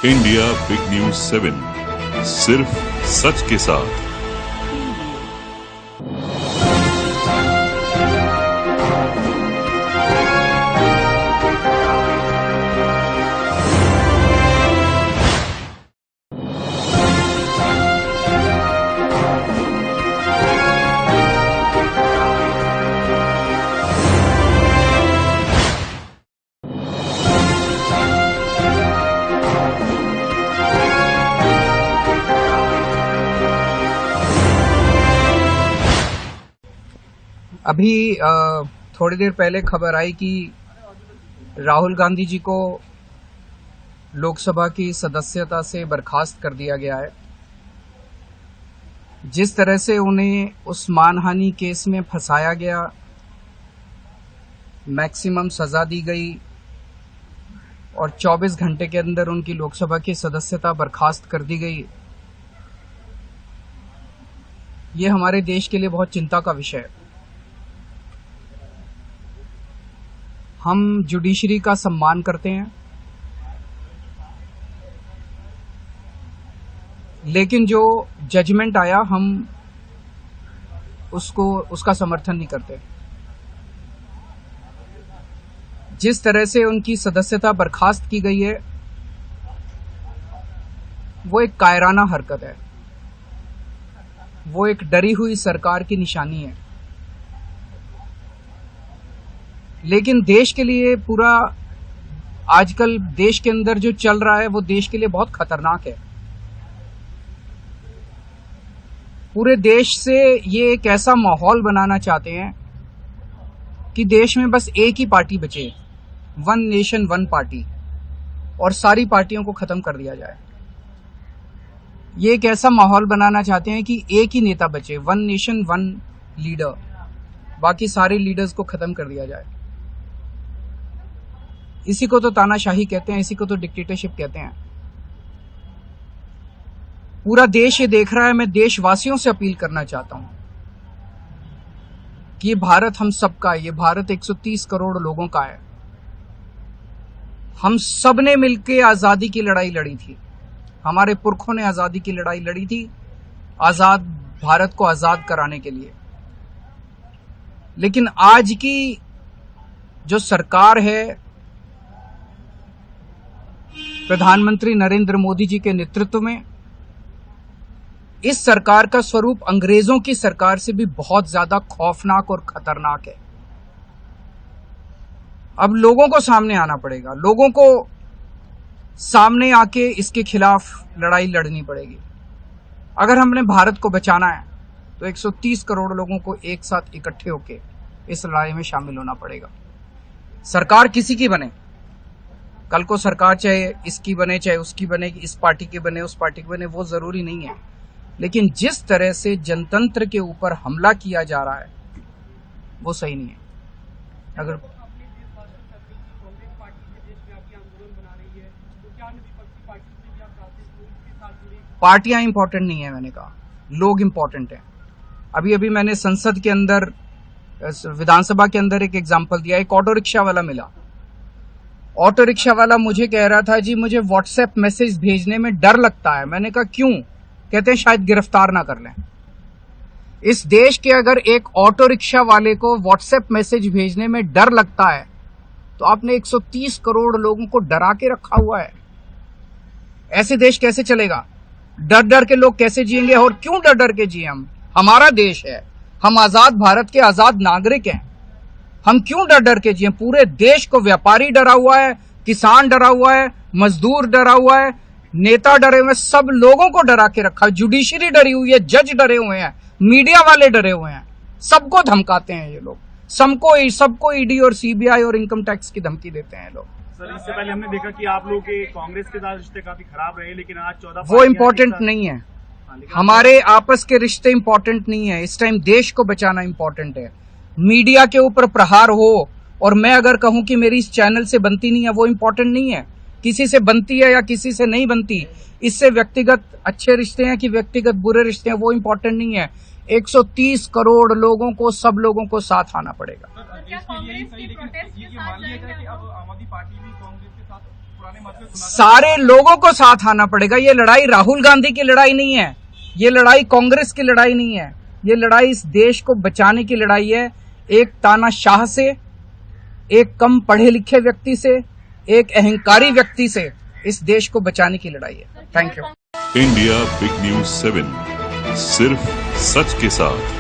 India big news 7 सिर्फ सच के साथ। अभी थोड़ी देर पहले खबर आई कि राहुल गांधी जी को लोकसभा की सदस्यता से बर्खास्त कर दिया गया है। जिस तरह से उन्हें उस मानहानि केस में फंसाया गया, मैक्सिमम सजा दी गई और 24 घंटे के अंदर उनकी लोकसभा की सदस्यता बर्खास्त कर दी गई, ये हमारे देश के लिए बहुत चिंता का विषय है। हम जुडिशरी का सम्मान करते हैं, लेकिन जो जजमेंट आया हम उसका समर्थन नहीं करते। जिस तरह से उनकी सदस्यता बर्खास्त की गई है, वो एक कायराना हरकत है, वो एक डरी हुई सरकार की निशानी है। लेकिन देश के लिए पूरा आजकल देश के अंदर जो चल रहा है वो देश के लिए बहुत खतरनाक है। पूरे देश से ये एक ऐसा माहौल बनाना चाहते हैं कि देश में बस एक ही पार्टी बचे, वन नेशन वन पार्टी, और सारी पार्टियों को खत्म कर दिया जाए। ये एक ऐसा माहौल बनाना चाहते हैं कि एक ही नेता बचे, वन नेशन वन लीडर, बाकी सारे लीडर्स को खत्म कर दिया जाए। इसी को तो तानाशाही कहते हैं, इसी को तो डिक्टेटरशिप कहते हैं। पूरा देश ये देख रहा है। मैं देशवासियों से अपील करना चाहता हूं कि ये भारत हम सबका है, ये भारत 130 करोड़ लोगों का है। हम सब ने मिलकर आजादी की लड़ाई लड़ी थी, हमारे पुरखों ने आजादी की लड़ाई लड़ी थी, आजाद भारत को आजाद कराने के लिए। लेकिन आज की जो सरकार है, प्रधानमंत्री नरेंद्र मोदी जी के नेतृत्व में, इस सरकार का स्वरूप अंग्रेजों की सरकार से भी बहुत ज्यादा खौफनाक और खतरनाक है। अब लोगों को सामने आना पड़ेगा, लोगों को सामने आके इसके खिलाफ लड़ाई लड़नी पड़ेगी। अगर हमने भारत को बचाना है तो 130 करोड़ लोगों को एक साथ इकट्ठे होके इस लड़ाई में शामिल होना पड़ेगा। सरकार किसी की बने, कल को सरकार चाहे इसकी बने चाहे उसकी बने, इस पार्टी की बने उस पार्टी की बने, वो जरूरी नहीं है। लेकिन जिस तरह से जनतंत्र के ऊपर हमला किया जा रहा है वो सही नहीं है। अगर पार्टियां इंपॉर्टेंट नहीं है, मैंने कहा लोग इंपॉर्टेंट हैं। अभी अभी मैंने संसद के अंदर, विधानसभा के अंदर एक एग्जाम्पल दिया। एक ऑटो रिक्शा वाला मिला, ऑटो रिक्शा वाला मुझे कह रहा था, जी मुझे व्हाट्सएप मैसेज भेजने में डर लगता है। मैंने कहा क्यों? कहते हैं शायद गिरफ्तार ना कर लें। इस देश के अगर एक ऑटो रिक्शा वाले को व्हाट्सएप मैसेज भेजने में डर लगता है तो आपने 130 करोड़ लोगों को डरा के रखा हुआ है। ऐसे देश कैसे चलेगा? डर डर के लोग कैसे जिएंगे? और क्यों डर डर के जिए? हम, हमारा देश है, हम आजाद भारत के आजाद नागरिक हैं, हम क्यों डर डर के जिए? पूरे देश को व्यापारी डरा हुआ है, किसान डरा हुआ है, मजदूर डरा हुआ है, नेता डरे हुए हैं, सब लोगों को डरा के रखा है। जुडिशरी डरी हुई है, जज डरे हुए हैं, मीडिया वाले डरे हुए हैं, सबको धमकाते हैं ये लोग, सबको ईडी और सीबीआई और इनकम टैक्स की धमकी देते हैं लोग। सर, इससे पहले हमने देखा कि आप लोग के कांग्रेस के साथ रिश्ते काफी खराब रहे, लेकिन आज 14 वो इम्पोर्टेंट नहीं है। हमारे आपस के रिश्ते इम्पोर्टेंट नहीं है। इस टाइम देश को बचाना इम्पोर्टेंट है। मीडिया के ऊपर प्रहार हो और मैं अगर कहूं कि मेरी इस चैनल से बनती नहीं है, वो इम्पोर्टेंट नहीं है। किसी से बनती है या किसी से नहीं बनती, इससे व्यक्तिगत अच्छे रिश्ते हैं कि व्यक्तिगत बुरे रिश्ते हैं, वो इम्पोर्टेंट नहीं है। 130 करोड़ लोगों को, सब लोगों को साथ आना पड़ेगा। क्या कांग्रेस के प्रोटेस्ट के साथ जाएगा? अब आम आदमी पार्टी भी कांग्रेस के साथ सारे लोगों को साथ आना पड़ेगा। ये लड़ाई राहुल गांधी की लड़ाई नहीं है, ये लड़ाई कांग्रेस की लड़ाई नहीं है, ये लड़ाई इस देश को बचाने की लड़ाई है। एक तानाशाह से, एक कम पढ़े लिखे व्यक्ति से, एक अहंकारी व्यक्ति से इस देश को बचाने की लड़ाई है। Thank you. India big news 7, सिर्फ सच के साथ।